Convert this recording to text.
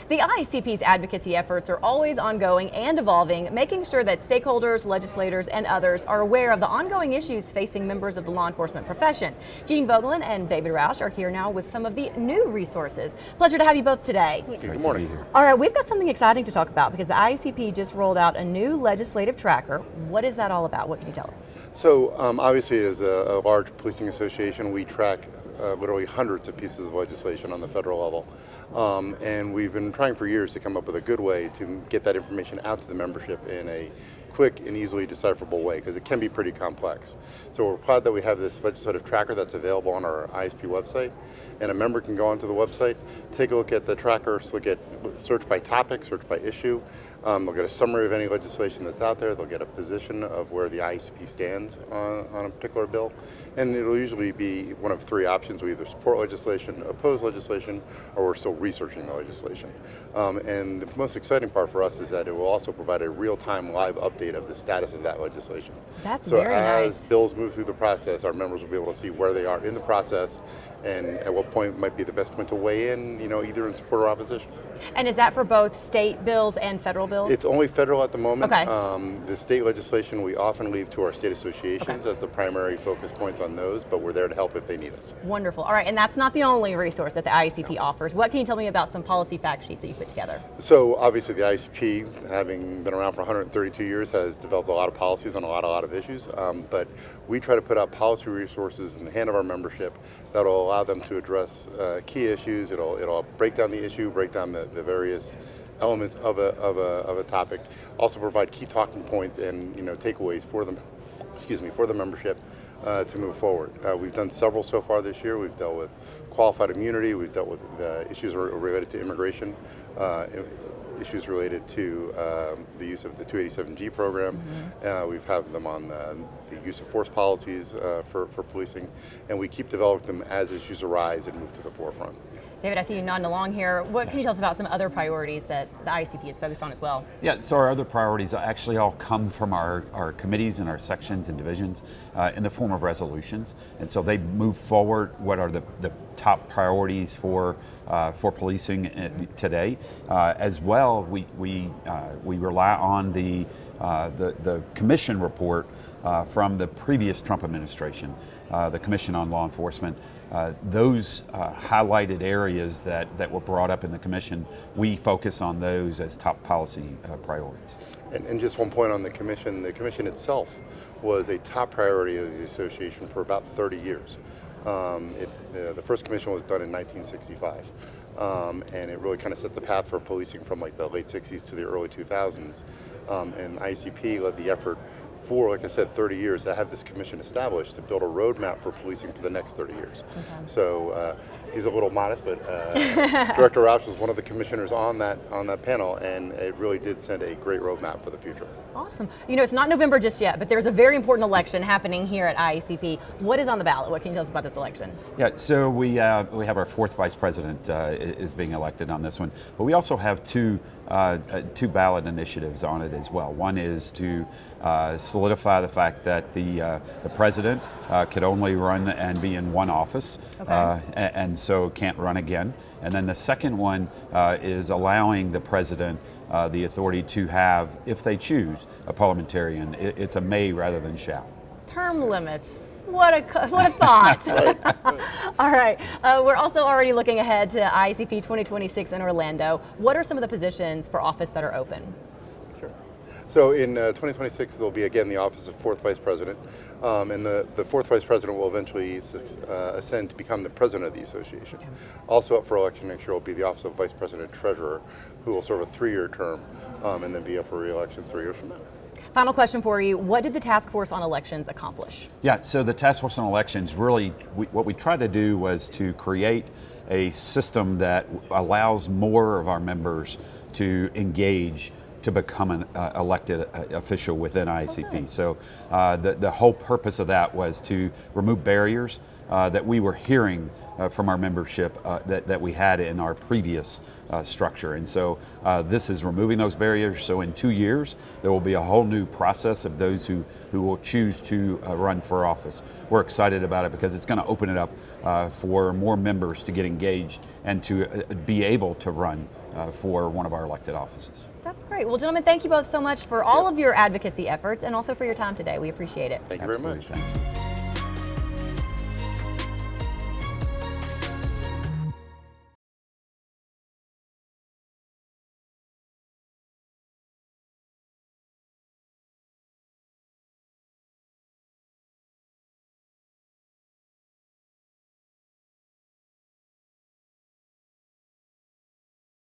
The IACP's advocacy efforts are always ongoing and evolving, making sure that stakeholders, legislators, and others are aware of the ongoing issues facing members of the law enforcement profession. Voetglin and David Rausch are here now with some of the new resources. Pleasure to have you both today. Good morning. All right, we've got something exciting to talk about because the IACP just rolled out a new legislative tracker. What is that all about? What can you tell us? So obviously, as a large policing association, we track literally hundreds of pieces of legislation on the federal level. And we've been trying for years to come up with a good way to get that information out to the membership in a quick and easily decipherable way, because it can be pretty complex. So we're glad that we have this legislative tracker that's available on our ISP website, and a member can go onto the website, take a look at the tracker, search by topic, search by issue. They'll get a summary of any legislation that's out there. They'll get a position of where the IACP stands on a particular bill, and it'll usually be one of three options. We either support legislation, oppose legislation, or we're still researching the legislation. And the most exciting part for us is that it will also provide a real-time live update of the status of that legislation. That's very nice. So as bills move through the process, our members will be able to see where they are in the process and at what point might be the best point to weigh in, either in support or opposition. And is that for both state bills and federal bills? It's only federal at the moment. Okay. The state legislation we often leave to our state associations as the primary focus points on those, but we're there to help if they need us. Wonderful. All right, and that's not the only resource that the IACP offers. What can you tell me about some policy fact sheets that you put together? So obviously the IACP, having been around for 132 years, has developed a lot of policies on a lot of issues, but we try to put out policy resources in the hand of our membership that will allow them to address key issues. It'll break down the issue, break down the various elements of a topic, also provide key talking points and takeaways for them, for the membership to move forward. We've done several so far this year. We've dealt with qualified immunity. We've dealt with issues related to immigration, issues related to the use of the 287G program. We've had them on the use of force policies for policing, and we keep developing them as issues arise and move to the forefront. David, I see you nodding along here. What can you tell us about some other priorities that the IACP is focused on as well? Yeah, so our other priorities actually all come from our committees and our sections and divisions in the form of resolutions. And so they move forward what are the top priorities for policing today. As well, we rely on the commission report from the previous Trump administration, the Commission on Law Enforcement. Those highlighted areas that were brought up in the commission, we focus on those as top policy priorities. And just one point on the commission itself was a top priority of the association for about 30 years. The first commission was done in 1965, and it really kind of set the path for policing from like the late 60s to the early 2000s, and IACP led the effort for, like I said, 30 years to have this commission established to build a roadmap for policing for the next 30 years. Okay. So he's a little modest, but Director Rausch was one of the commissioners on that panel, and it really did send a great roadmap for the future. Awesome. It's not November just yet, but there's a very important election happening here at IACP. What is on the ballot? What can you tell us about this election? Yeah, so we have our fourth vice president is being elected on this one, but we also have two ballot initiatives on it as well. One is to solidify the fact that the president could only run and be in one office, okay. And so can't run again. And then the second one is allowing the president the authority to have, if they choose, a parliamentarian. It's a may rather than shall. Term limits. What a thought. All right. We're also already looking ahead to IACP 2026 in Orlando. What are some of the positions for office that are open? Sure. So in 2026, there'll be again the office of fourth vice president, and the fourth vice president will eventually ascend to become the president of the association. Okay. Also up for election next year will be the office of vice president treasurer, who will serve a 3-year term and then be up for re-election 3 years from now. Final question for you. What did the Task Force on Elections accomplish? Yeah, so the Task Force on Elections really, what we tried to do was to create a system that allows more of our members to engage to become an elected official within IACP. Okay. So the whole purpose of that was to remove barriers that we were hearing from our membership that we had in our previous structure. And so this is removing those barriers. So in 2 years, there will be a whole new process of those who will choose to run for office. We're excited about it because it's going to open it up for more members to get engaged and to be able to run for one of our elected offices. That's great. Well, gentlemen, thank you both so much for all of your advocacy efforts and also for your time today. We appreciate it. Thank you very much. Absolutely. Thank you.